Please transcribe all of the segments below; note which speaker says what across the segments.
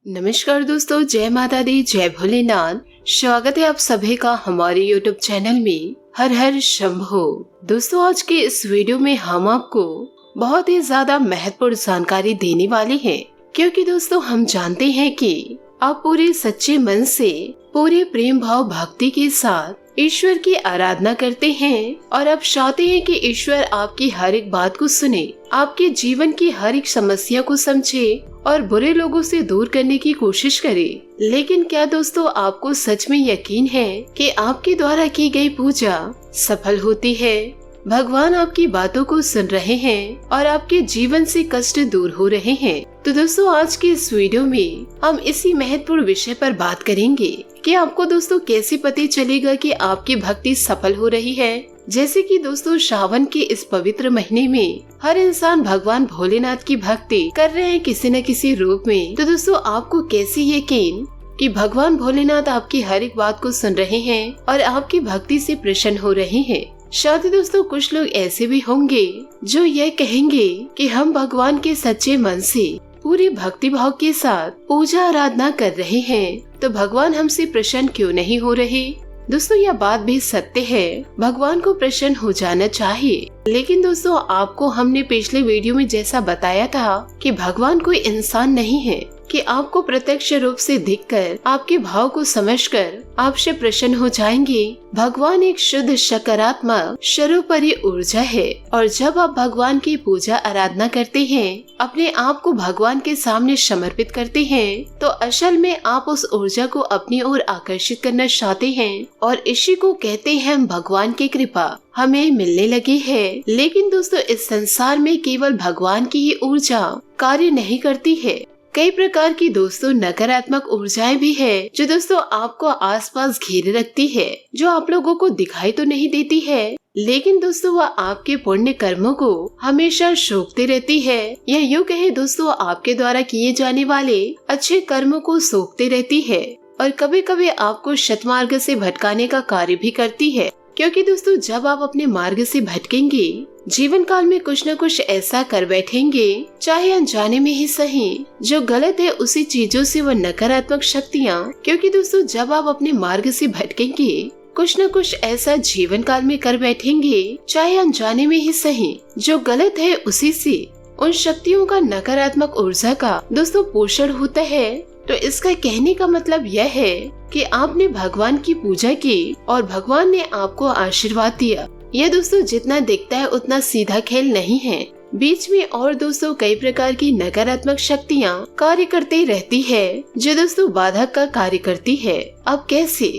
Speaker 1: नमस्कार दोस्तों, जय माता दी, जय भोलेनाथ। स्वागत है आप सभी का हमारे YouTube चैनल में। हर हर शंभो। दोस्तों, आज के इस वीडियो में हम आपको बहुत ही ज्यादा महत्वपूर्ण जानकारी देने वाले हैं, क्योंकि दोस्तों हम जानते हैं कि आप पूरे सच्चे मन से, पूरे प्रेम भाव भक्ति के साथ ईश्वर की आराधना करते हैं और आप चाहते हैं कि ईश्वर आपकी हर एक बात को सुने, आपके जीवन की हर एक समस्या को समझे और बुरे लोगों से दूर करने की कोशिश करे। लेकिन क्या दोस्तों आपको सच में यकीन है कि आपके द्वारा की गई पूजा सफल होती है? भगवान आपकी बातों को सुन रहे हैं और आपके जीवन से कष्ट दूर हो रहे हैं। तो दोस्तों आज के इस वीडियो में हम इसी महत्वपूर्ण विषय पर बात करेंगे कि आपको दोस्तों कैसे पता चलेगा कि आपकी भक्ति सफल हो रही है। जैसे कि दोस्तों सावन के इस पवित्र महीने में हर इंसान भगवान भोलेनाथ की भक्ति कर रहे हैं किसी न किसी रूप में। तो दोस्तों आपको कैसे यकीन कि भगवान भोलेनाथ आपकी हर एक बात को सुन रहे हैं और आपकी भक्ति से प्रसन्न हो रहे हैं? शायद दोस्तों कुछ लोग ऐसे भी होंगे जो ये कहेंगे कि हम भगवान के सच्चे मन से पूरी भक्ति भाव के साथ पूजा आराधना कर रहे हैं, तो भगवान हमसे प्रसन्न क्यों नहीं हो रहे? दोस्तों यह बात भी सत्य है, भगवान को प्रसन्न हो जाना चाहिए। लेकिन दोस्तों आपको हमने पिछले वीडियो में जैसा बताया था कि भगवान कोई इंसान नहीं है कि आपको प्रत्यक्ष रूप से दिखकर आपके भाव को समझकर आपसे प्रसन्न हो जाएंगे। भगवान एक शुद्ध सकारात्मक सर्वोपरि ऊर्जा है और जब आप भगवान की पूजा आराधना करते हैं, अपने आप को भगवान के सामने समर्पित करते हैं, तो असल में आप उस ऊर्जा को अपनी ओर आकर्षित करना चाहते हैं और इसी को कहते हैं भगवान की कृपा हमें मिलने लगी है। लेकिन दोस्तों इस संसार में केवल भगवान की ही ऊर्जा कार्य नहीं करती है, कई प्रकार की दोस्तों नकारात्मक ऊर्जाएं भी है जो दोस्तों आपको आसपास घेरे रखती है, जो आप लोगों को दिखाई तो नहीं देती है, लेकिन दोस्तों वह आपके पुण्य कर्मों को हमेशा सोखते रहती है। या यूँ कहे दोस्तों आपके द्वारा किए जाने वाले अच्छे कर्मों को सोखते रहती है और कभी कभी आपको सतमार्ग से भटकाने का कार्य भी करती है। क्योंकि दोस्तों जब आप अपने मार्ग से भटकेंगे, जीवन काल में कुछ न कुछ ऐसा कर बैठेंगे, चाहे अनजाने में ही सही, जो गलत है उसी चीजों से वो नकारात्मक शक्तियाँ, क्योंकि दोस्तों जब आप अपने मार्ग से भटकेंगे, कुछ न कुछ ऐसा जीवन काल में कर बैठेंगे, चाहे अनजाने में ही सही, जो गलत है उसी से उन शक्तियों का, नकारात्मक ऊर्जा का दोस्तों पोषण होता है। तो इसका कहने का मतलब यह है कि आपने भगवान की पूजा की और भगवान ने आपको आशीर्वाद दिया। यह दोस्तों जितना दिखता है उतना सीधा खेल नहीं है, बीच में और दोस्तों कई प्रकार की नकारात्मक शक्तियाँ कार्य करती रहती है, जो दोस्तों बाधक का कार्य करती है। अब कैसे?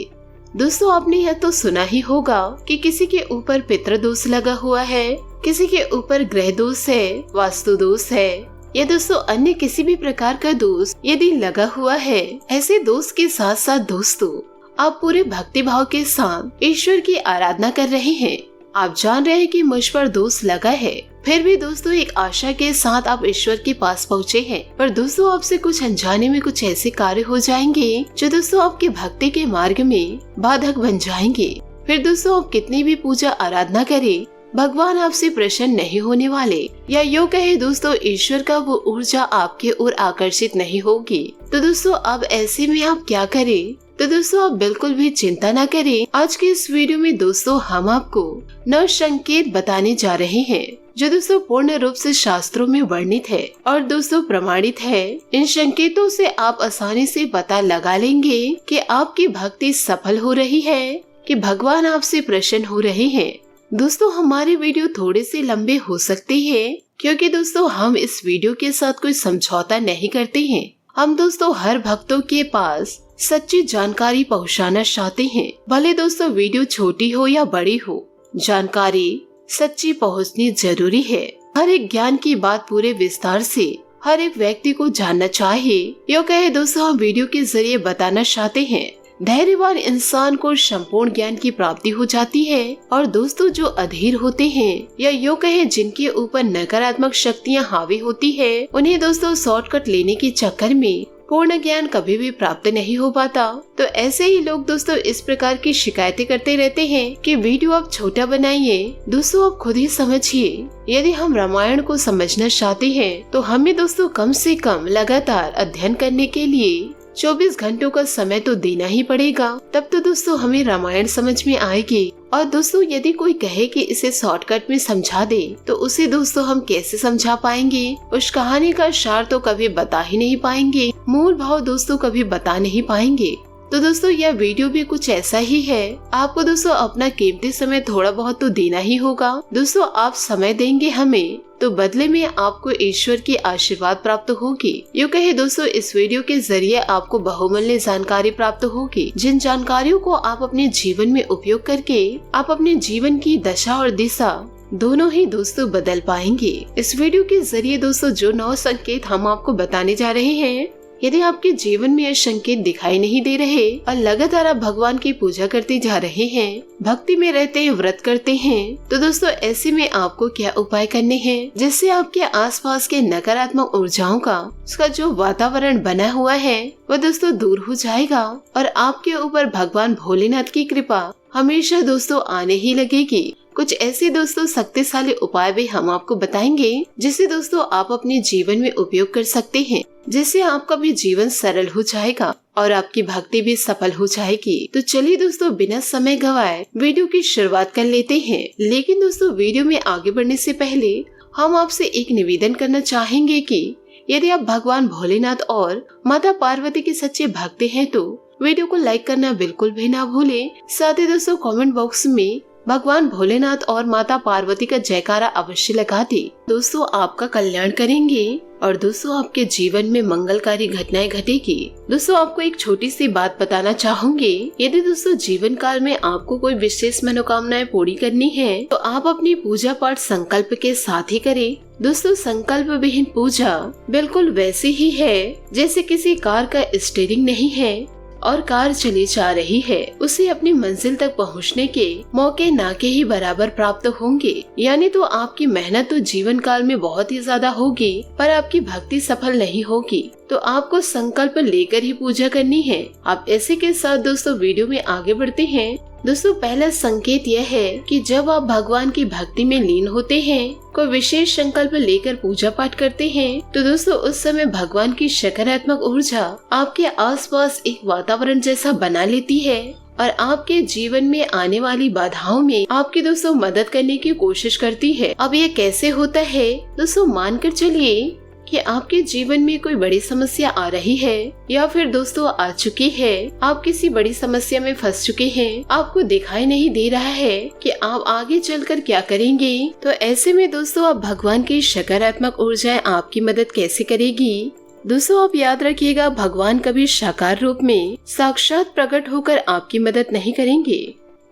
Speaker 1: दोस्तों आपने यह तो सुना ही होगा कि किसी के ऊपर पितृ दोष लगा हुआ है, किसी के ऊपर ग्रह दोष है, वास्तु दोष है, या दोस्तों अन्य किसी भी प्रकार का दोष यदि लगा हुआ है, ऐसे दोष के साथ साथ दोस्तों आप पूरे भक्ति भाव के साथ ईश्वर की आराधना कर रहे हैं। आप जान रहे हैं कि मुझ पर दोष लगा है, फिर भी दोस्तों एक आशा के साथ आप ईश्वर के पास पहुँचे हैं, पर दोस्तों आपसे कुछ अनजाने में कुछ ऐसे कार्य हो जाएंगे जो दोस्तों आपके भक्ति के मार्ग में बाधक बन जाएंगे। फिर दोस्तों आप कितनी भी पूजा आराधना करें, भगवान आपसे प्रसन्न नहीं होने वाले, या यूँ कहे दोस्तों ईश्वर का वो ऊर्जा आपके ओर आकर्षित नहीं होगी। तो दोस्तों अब ऐसे में आप क्या करें? तो दोस्तों आप बिल्कुल भी चिंता न करें। आज के इस वीडियो में दोस्तों हम आपको 9 संकेत बताने जा रहे हैं, जो दोस्तों पूर्ण रूप से शास्त्रों में वर्णित है और दोस्तों प्रमाणित है। इन संकेतों से आप आसानी से पता लगा लेंगे कि आपकी भक्ति सफल हो रही है, कि भगवान आपसे प्रसन्न हो रहे हैं। दोस्तों हमारे वीडियो थोड़े से लंबे हो सकते हैं, क्योंकि दोस्तों हम इस वीडियो के साथ कोई समझौता नहीं करते हैं। हम दोस्तों हर भक्तों के पास सच्ची जानकारी पहुंचाना चाहते हैं, भले दोस्तों वीडियो छोटी हो या बड़ी हो, जानकारी सच्ची पहुंचनी जरूरी है। हर एक ज्ञान की बात पूरे विस्तार से हर एक व्यक्ति को जानना चाहिए। यूँ कहे दोस्तों हम वीडियो के जरिए बताना चाहते हैं, धैर्यवान इंसान को संपूर्ण ज्ञान की प्राप्ति हो जाती है, और दोस्तों जो अधीर होते हैं या यूँ कहे जिनके ऊपर नकारात्मक शक्तियाँ हावी होती है, उन्हें दोस्तों शॉर्टकट लेने के चक्कर में पूर्ण ज्ञान कभी भी प्राप्त नहीं हो पाता। तो ऐसे ही लोग दोस्तों इस प्रकार की शिकायतें करते रहते हैं कि वीडियो आप छोटा बनाइए। दोस्तों आप खुद ही समझिए, यदि हम रामायण को समझना चाहते हैं तो हमें दोस्तों कम से कम लगातार अध्ययन करने के लिए 24 घंटों का समय तो देना ही पड़ेगा। तब तो दोस्तों हमें रामायण समझ में आएगी। और दोस्तों यदि कोई कहे कि इसे शॉर्टकट में समझा दे तो उसे दोस्तों हम कैसे समझा पाएंगे। उस कहानी का सार तो कभी बता ही नहीं पाएंगे, मूल भाव दोस्तों कभी बता नहीं पाएंगे। तो दोस्तों यह वीडियो भी कुछ ऐसा ही है। आपको दोस्तों अपना कीमती समय थोड़ा बहुत तो देना ही होगा। दोस्तों आप समय देंगे हमें तो बदले में आपको ईश्वर की आशीर्वाद प्राप्त होगी। यूँ कहे दोस्तों इस वीडियो के जरिए आपको बहुमूल्य जानकारी प्राप्त होगी, जिन जानकारियों को आप अपने जीवन में उपयोग करके आप अपने जीवन की दशा और दिशा दोनों ही दोस्तों बदल पाएंगे। इस वीडियो के जरिए दोस्तों जो 9 संकेत हम आपको बताने जा रहे हैं, यदि आपके जीवन में ये संकेत दिखाई नहीं दे रहे और लगातार आप भगवान की पूजा करते जा रहे हैं, भक्ति में रहते हैं, व्रत करते हैं, तो दोस्तों ऐसे में आपको क्या उपाय करने हैं जिससे आपके आसपास के नकारात्मक ऊर्जाओं का उसका जो वातावरण बना हुआ है वह दोस्तों दूर हो जाएगा और आपके ऊपर भगवान भोलेनाथ की कृपा हमेशा दोस्तों आने ही लगेगी। कुछ ऐसे दोस्तों शक्तिशाली उपाय भी हम आपको बताएंगे जिसे दोस्तों आप अपने जीवन में उपयोग कर सकते हैं, जिससे आपका भी जीवन सरल हो जाएगा और आपकी भक्ति भी सफल हो जाएगी। तो चलिए दोस्तों बिना समय गवाए वीडियो की शुरुआत कर लेते हैं। लेकिन दोस्तों वीडियो में आगे बढ़ने से पहले हम आपसे एक निवेदन करना चाहेंगे कि यदि आप भगवान भोलेनाथ और माता पार्वती के सच्चे भक्त हैं तो वीडियो को लाइक करना बिल्कुल भी ना भूलें। साथ ही दोस्तों कमेंट बॉक्स में भगवान भोलेनाथ और माता पार्वती का जयकारा अवश्य लगा दे। दोस्तों आपका कल्याण करेंगे और दोस्तों आपके जीवन में मंगलकारी घटनाएं घटेगी। दोस्तों आपको एक छोटी सी बात बताना चाहूंगी, यदि दोस्तों जीवन काल में आपको कोई विशेष मनोकामनाएं पूरी करनी है तो आप अपनी पूजा पाठ संकल्प के साथ ही करें। दोस्तों संकल्प विहीन पूजा बिल्कुल वैसी ही है जैसे किसी कार का स्टीयरिंग नहीं है और कार चली जा रही है, उसे अपनी मंजिल तक पहुंचने के मौके ना के ही बराबर प्राप्त होंगे। यानी तो आपकी मेहनत तो जीवन काल में बहुत ही ज्यादा होगी पर आपकी भक्ति सफल नहीं होगी। तो आपको संकल्प लेकर ही पूजा करनी है। आप ऐसे के साथ दोस्तों वीडियो में आगे बढ़ते हैं। दोस्तों पहला संकेत यह है कि जब आप भगवान की भक्ति में लीन होते हैं, कोई विशेष संकल्प लेकर पूजा पाठ करते हैं, तो दोस्तों उस समय भगवान की सकारात्मक ऊर्जा आपके आसपास एक वातावरण जैसा बना लेती है और आपके जीवन में आने वाली बाधाओं में आपकी दोस्तों मदद करने की कोशिश करती है। अब ये कैसे होता है दोस्तों, मानकर चलिए कि आपके जीवन में कोई बड़ी समस्या आ रही है या फिर दोस्तों आ चुकी है, आप किसी बड़ी समस्या में फंस चुके हैं, आपको दिखाई नहीं दे रहा है कि आप आगे चलकर क्या करेंगे। तो ऐसे में दोस्तों आप भगवान की सकारात्मक ऊर्जाएं आपकी मदद कैसे करेगी। दोस्तों आप याद रखिएगा, भगवान कभी साकार रूप में साक्षात प्रकट होकर आपकी मदद नहीं करेंगे,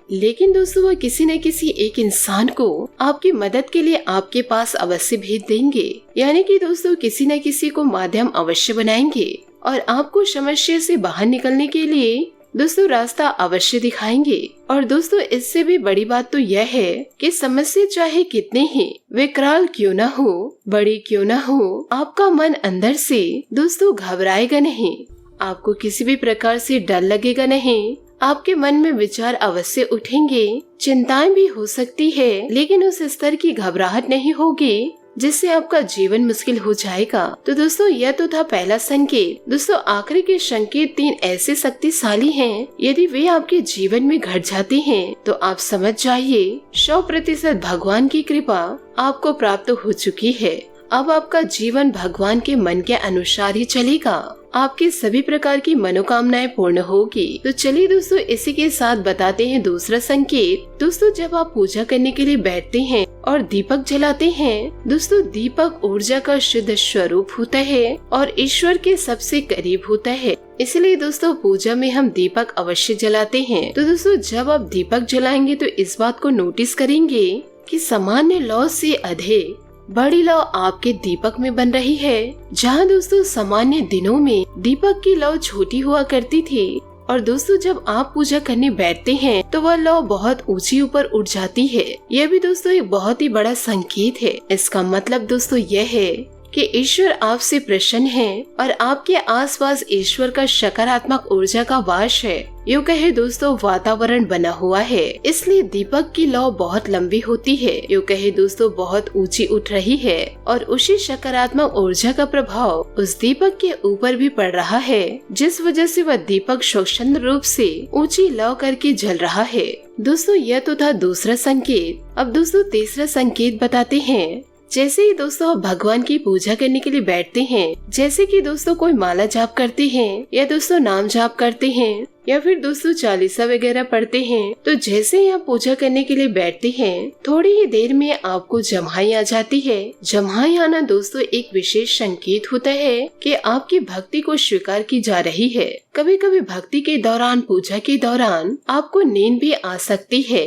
Speaker 1: लेकिन दोस्तों वह किसी न किसी एक इंसान को आपकी मदद के लिए आपके पास अवश्य भेज देंगे। यानी कि दोस्तों किसी न किसी को माध्यम अवश्य बनाएंगे और आपको समस्या से बाहर निकलने के लिए दोस्तों रास्ता अवश्य दिखाएंगे। और दोस्तों इससे भी बड़ी बात तो यह है कि समस्या चाहे कितने ही विकराल क्यों न हो, बड़ी क्यों न हो, आपका मन अंदर से दोस्तों घबराएगा नहीं, आपको किसी भी प्रकार से डर लगेगा नहीं। आपके मन में विचार अवश्य उठेंगे, चिंताएं भी हो सकती है, लेकिन उस स्तर की घबराहट नहीं होगी जिससे आपका जीवन मुश्किल हो जाएगा। तो दोस्तों यह तो था पहला संकेत। दोस्तों आखिरी के संकेत 3 ऐसे शक्तिशाली हैं, यदि वे आपके जीवन में घट जाते हैं तो आप समझ जाइए 100% भगवान की कृपा आपको प्राप्त हो चुकी है। अब आपका जीवन भगवान के मन के अनुसार ही चलेगा, आपकी सभी प्रकार की मनोकामनाएं पूर्ण होगी। तो चलिए दोस्तों इसी के साथ बताते हैं दूसरा संकेत। दोस्तों जब आप पूजा करने के लिए बैठते हैं और दीपक जलाते हैं, दोस्तों दीपक ऊर्जा का शुद्ध स्वरूप होता है और ईश्वर के सबसे करीब होता है। इसलिए दोस्तों पूजा में हम दीपक अवश्य जलाते हैं। तो दोस्तों जब आप दीपक जलाएंगे तो इस बात को नोटिस करेंगे कि सामान्य लौ से अधिक बड़ी लौ आपके दीपक में बन रही है। जहाँ दोस्तों सामान्य दिनों में दीपक की लौ छोटी हुआ करती थी और दोस्तों जब आप पूजा करने बैठते हैं तो वह लौ बहुत ऊंची ऊपर उठ जाती है। यह भी दोस्तों एक बहुत ही बड़ा संकेत है। इसका मतलब दोस्तों यह है कि ईश्वर आपसे प्रसन्न है और आपके आसपास ईश्वर का सकारात्मक ऊर्जा का वास है। यूँ कहे दोस्तों वातावरण बना हुआ है, इसलिए दीपक की लौ बहुत लंबी होती है। यूँ कहे दोस्तों बहुत ऊंची उठ रही है और उसी सकारात्मक ऊर्जा का प्रभाव उस दीपक के ऊपर भी पड़ रहा है, जिस वजह से वह दीपक स्वच्छंद रूप से ऊंची लौ करके जल रहा है। दोस्तों यह तो था दूसरा संकेत। अब दोस्तों तीसरा संकेत बताते हैं। जैसे ही दोस्तों आप भगवान की पूजा करने के लिए बैठते हैं, जैसे कि दोस्तों कोई माला जाप करते हैं या दोस्तों नाम जाप करते हैं या फिर दोस्तों चालीसा वगैरह पढ़ते हैं, तो जैसे ही आप पूजा करने के लिए बैठते हैं थोड़ी ही देर में आपको जम्हाई आ जाती है। जम्हाई आना दोस्तों एक विशेष संकेत होता है कि आपकी भक्ति को स्वीकार की जा रही है। कभी कभी भक्ति के दौरान, पूजा के दौरान आपको नींद भी आ सकती है।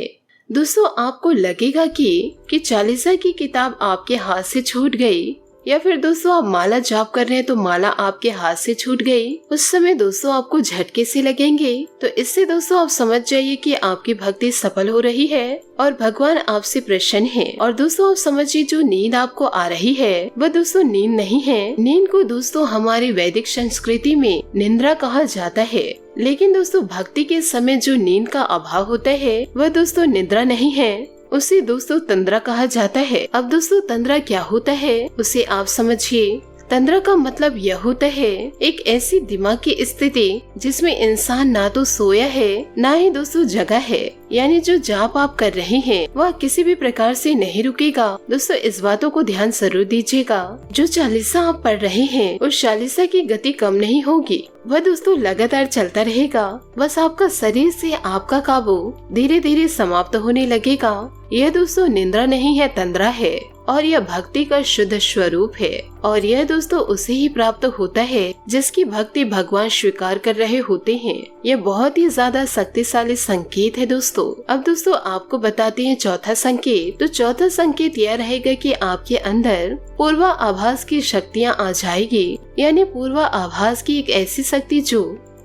Speaker 1: दोस्तों आपको लगेगा कि चालीसा की किताब आपके हाथ से छूट गई, या फिर दोस्तों आप माला जाप कर रहे हैं तो माला आपके हाथ से छूट गई। उस समय दोस्तों आपको झटके से लगेंगे। तो इससे दोस्तों आप समझ जाइए कि आपकी भक्ति सफल हो रही है और भगवान आपसे प्रसन्न है। और दोस्तों आप समझिए जो नींद आपको आ रही है वह दोस्तों नींद नहीं है। नींद को दोस्तों हमारी वैदिक संस्कृति में निद्रा कहा जाता है, लेकिन दोस्तों भक्ति के समय जो नींद का अभाव होता है वह दोस्तों निद्रा नहीं है, उसे दोस्तों तंद्रा कहा जाता है। अब दोस्तों तंद्रा क्या होता है उसे आप समझिए। तंद्रा का मतलब यह होता है एक ऐसी दिमाग की स्थिति जिसमें इंसान ना तो सोया है ना ही दोस्तों जगा है, यानी जो जाप आप कर रहे हैं वह किसी भी प्रकार से नहीं रुकेगा। दोस्तों इस बातों को ध्यान जरूर दीजिएगा। जो चालीसा आप पढ़ रहे हैं उस चालीसा की गति कम नहीं होगी, वह दोस्तों लगातार चलता रहेगा। बस आपका शरीर से आपका काबू धीरे धीरे समाप्त होने लगेगा। यह दोस्तों निंद्रा नहीं है, तंद्रा है और यह भक्ति का शुद्ध स्वरूप है। और यह दोस्तों उसे ही प्राप्त होता है जिसकी भक्ति भगवान स्वीकार कर रहे होते हैं। यह बहुत ही ज्यादा शक्तिशाली संकेत है दोस्तों। अब दोस्तों आपको बताते हैं चौथा संकेत। तो चौथा संकेत यह रहेगा कि आपके अंदर पूर्वाभास की शक्तियाँ आ जाएगी, यानी पूर्वाभास की एक ऐसी शक्ति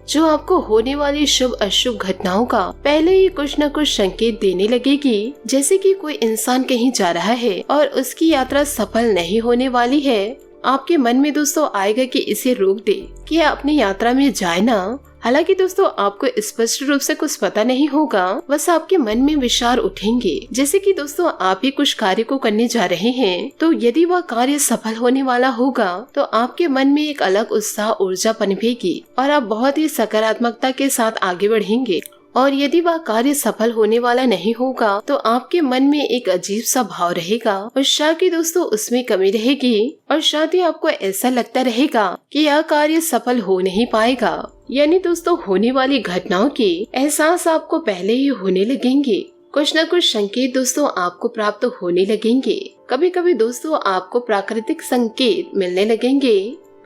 Speaker 1: जो आपको होने वाली शुभ अशुभ घटनाओं का पहले ही कुछ न कुछ संकेत देने लगेगी। जैसे कि कोई इंसान कहीं जा रहा है और उसकी यात्रा सफल नहीं होने वाली है, आपके मन में दोस्तों आएगा कि इसे रोक दे, कि अपनी यात्रा में जाए ना। हालांकि दोस्तों आपको स्पष्ट रूप से कुछ पता नहीं होगा, बस आपके मन में विचार उठेंगे। जैसे कि दोस्तों आप ही कुछ कार्य को करने जा रहे हैं, तो यदि वह कार्य सफल होने वाला होगा तो आपके मन में एक अलग उत्साह ऊर्जा पनपेगी और आप बहुत ही सकारात्मकता के साथ आगे बढ़ेंगे। और यदि वह कार्य सफल होने वाला नहीं होगा तो आपके मन में एक अजीब सा भाव रहेगा, उत्साह की दोस्तों उसमें कमी रहेगी और साथ ही आपको ऐसा लगता रहेगा कि यह कार्य सफल हो नहीं पाएगा। यानी दोस्तों होने वाली घटनाओं के एहसास आपको पहले ही होने लगेंगे। कुछ न कुछ संकेत दोस्तों आपको प्राप्त होने लगेंगे। कभी कभी दोस्तों आपको प्राकृतिक संकेत मिलने लगेंगे।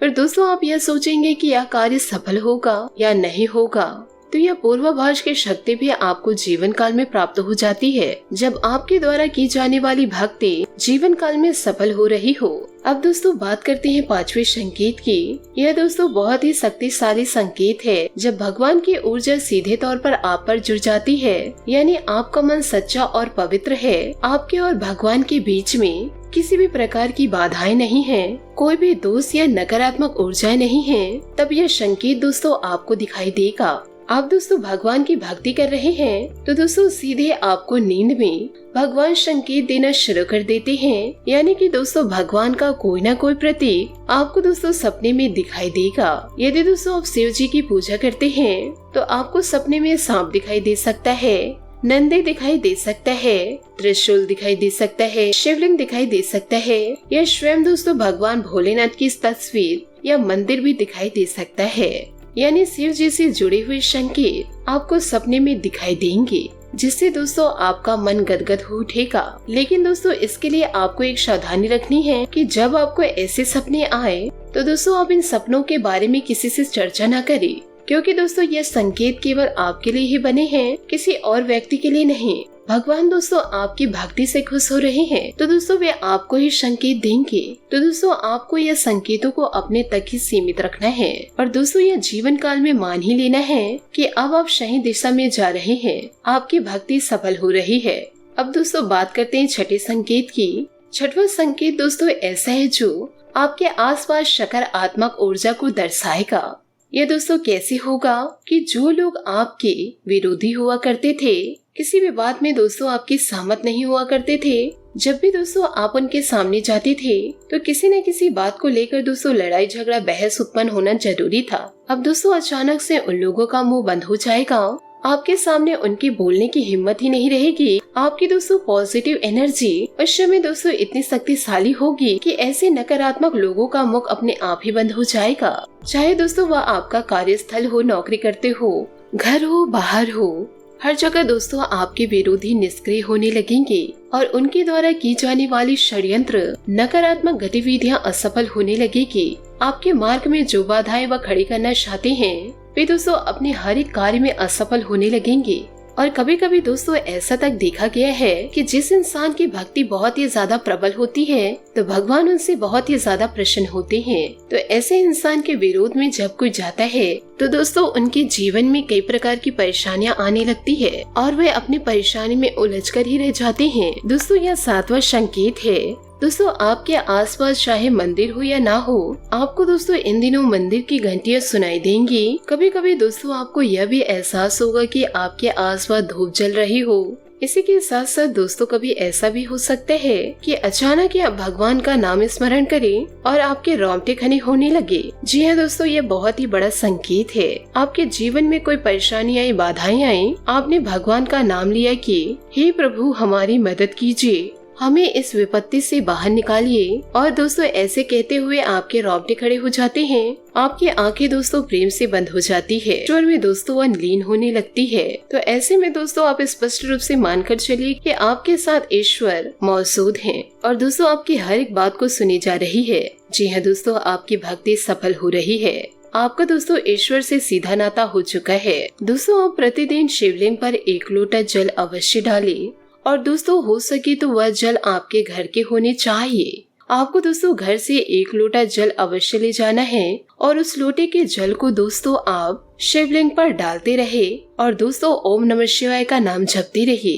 Speaker 1: फिर दोस्तों आप यह सोचेंगे कि यह कार्य सफल होगा या नहीं होगा। तो यह पूर्वाभास की शक्ति भी आपको जीवन काल में प्राप्त हो जाती है जब आपके द्वारा की जाने वाली भक्ति जीवन काल में सफल हो रही हो। अब दोस्तों बात करते हैं पांचवें संकेत की। यह दोस्तों बहुत ही शक्तिशाली संकेत है जब भगवान की ऊर्जा सीधे तौर पर आप पर जुड़ जाती है, यानी आपका मन सच्चा और पवित्र है। आपके और भगवान के बीच में किसी भी प्रकार की बाधाएं नहीं है, कोई भी दोष या नकारात्मक ऊर्जाएं नहीं है, तब यह संकेत दोस्तों आपको दिखाई देगा। आप दोस्तों भगवान की भक्ति कर रहे हैं तो दोस्तों सीधे आपको नींद में भगवान संकेत देना शुरू कर देते हैं, यानी कि दोस्तों भगवान का कोई ना कोई प्रतीक आपको दोस्तों सपने में दिखाई देगा। यदि दोस्तों आप शिव जी की पूजा करते हैं तो आपको सपने में सांप दिखाई दे सकता है, नंदी दिखाई दे सकता है, त्रिशूल दिखाई दे सकता है, शिवलिंग दिखाई दे सकता है, या स्वयं दोस्तों भगवान भोलेनाथ की तस्वीर या मंदिर भी दिखाई दे सकता है। यानी शिव जी से जुड़े हुए संकेत आपको सपने में दिखाई देंगे, जिससे दोस्तों आपका मन गदगद हो उठेगा। लेकिन दोस्तों इसके लिए आपको एक सावधानी रखनी है कि जब आपको ऐसे सपने आए तो दोस्तों आप इन सपनों के बारे में किसी से चर्चा न करें, क्योंकि दोस्तों ये संकेत केवल आपके लिए ही बने हैं, किसी और व्यक्ति के लिए नहीं। भगवान दोस्तों आपकी भक्ति से खुश हो रहे हैं तो दोस्तों वे आपको ही संकेत देंगे। तो दोस्तों आपको यह संकेतों को अपने तक ही सीमित रखना है और दोस्तों यह जीवन काल में मान ही लेना है कि अब आप सही दिशा में जा रहे हैं, आपकी भक्ति सफल हो रही है। अब दोस्तों बात करते हैं छठे संकेत की। छठवां संकेत दोस्तों ऐसा है जो आपके आसपास सकारात्मक ऊर्जा को दर्शाएगा। यह दोस्तों कैसे होगा कि जो लोग आपके विरोधी हुआ करते थे, किसी भी बात में दोस्तों आपकी सहमत नहीं हुआ करते थे, जब भी दोस्तों आप उनके सामने जाते थे तो किसी न किसी बात को लेकर दोस्तों लड़ाई झगड़ा बहस उत्पन्न होना जरूरी था। अब दोस्तों अचानक से उन लोगों का मुंह बंद हो जाएगा, आपके सामने उनकी बोलने की हिम्मत ही नहीं रहेगी। आपकी दोस्तों पॉजिटिव एनर्जी उस समय दोस्तों इतनी शक्तिशाली होगी कि ऐसे नकारात्मक लोगों का मुख अपने आप ही बंद हो जाएगा। चाहे दोस्तों वह आपका कार्यस्थल हो, नौकरी करते हो, घर हो, बाहर हो, हर जगह दोस्तों आपके विरोधी निष्क्रिय होने लगेंगे और उनके द्वारा की जाने वाली षड्यंत्र नकारात्मक गतिविधियां असफल होने लगेगी। आपके मार्ग में जो बाधाएं वह खड़ी करना चाहते हैं वे दोस्तों अपने हर एक कार्य में असफल होने लगेंगे। और कभी कभी दोस्तों ऐसा तक देखा गया है कि जिस इंसान की भक्ति बहुत ही ज्यादा प्रबल होती है तो भगवान उनसे बहुत ही ज्यादा प्रसन्न होते हैं। तो ऐसे इंसान के विरोध में जब कोई जाता है तो दोस्तों उनके जीवन में कई प्रकार की परेशानियां आने लगती है और वे अपनी परेशानी में उलझ कर ही रह जाते हैं। दोस्तों यह 7वां संकेत है। दोस्तों आपके आसपास चाहे मंदिर हो या ना हो, आपको दोस्तों इन दिनों मंदिर की घंटियां सुनाई देंगी। कभी कभी दोस्तों आपको यह भी एहसास होगा कि आपके आसपास धूप जल रही हो। इसी के साथ साथ दोस्तों कभी ऐसा भी हो सकता है कि अचानक आप भगवान का नाम स्मरण करें और आपके रोंगटे खड़े होने लगे। जी हाँ दोस्तों, ये बहुत ही बड़ा संकेत है। आपके जीवन में कोई परेशानी आई, बाधाएं आई, आपने भगवान का नाम लिया कि हे प्रभु हमारी मदद कीजिए, हमें इस विपत्ति से बाहर निकालिए। और दोस्तों ऐसे कहते हुए आपके रोंगटे खड़े हो जाते हैं, आपकी आंखें दोस्तों प्रेम से बंद हो जाती है, ईश्वर में दोस्तों वह लीन होने लगती है। तो ऐसे में दोस्तों आप स्पष्ट रूप से मानकर चलिए कि आपके साथ ईश्वर मौजूद हैं और दोस्तों आपकी हर एक बात को सुनी जा रही है। जी हाँ दोस्तों, आपकी भक्ति सफल हो रही है। आपका दोस्तों ईश्वर से सीधा नाता हो चुका है। दोस्तों आप प्रतिदिन शिवलिंग पर 1 लोटा जल अवश्य डालें और दोस्तों हो सके तो वह जल आपके घर के होने चाहिए। आपको दोस्तों घर से 1 लोटा जल अवश्य ले जाना है और उस लोटे के जल को दोस्तों आप शिवलिंग पर डालते रहे और दोस्तों ओम नमः शिवाय का नाम जपते रहे।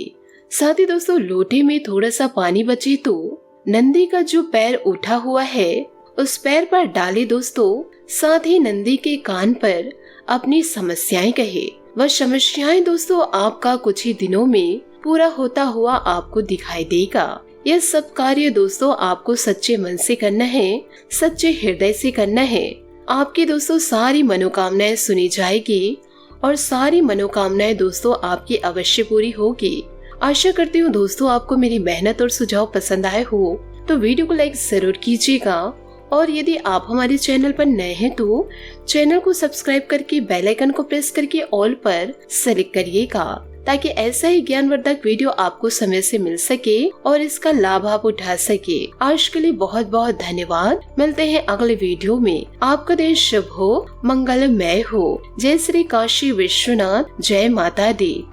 Speaker 1: साथ ही दोस्तों लोटे में थोड़ा सा पानी बचे तो नंदी का जो पैर उठा हुआ है उस पैर पर डाले दोस्तों। साथ ही नंदी के कान पर अपनी समस्याएं कहे। वह समस्याएं दोस्तों आपका कुछ ही दिनों में पूरा होता हुआ आपको दिखाई देगा। यह सब कार्य दोस्तों आपको सच्चे मन से करना है, सच्चे हृदय से करना है। आपकी दोस्तों सारी मनोकामनाएं सुनी जाएगी और सारी मनोकामनाएं दोस्तों आपकी अवश्य पूरी होगी। आशा करती हूँ दोस्तों आपको मेरी मेहनत और सुझाव पसंद आए हो तो वीडियो को लाइक जरूर कीजिएगा और यदि आप हमारे चैनल पर नए हैं तो चैनल को सब्सक्राइब करके बेल आइकन को प्रेस करके ऑल पर सेलेक्ट करिएगा ताकि ऐसा ही ज्ञानवर्धक वीडियो आपको समय से मिल सके और इसका लाभ आप उठा सके। आज के लिए बहुत बहुत धन्यवाद। मिलते हैं अगले वीडियो में। आपका दिन शुभ हो, मंगलमय हो। जय श्री काशी विश्वनाथ, जय माता दी।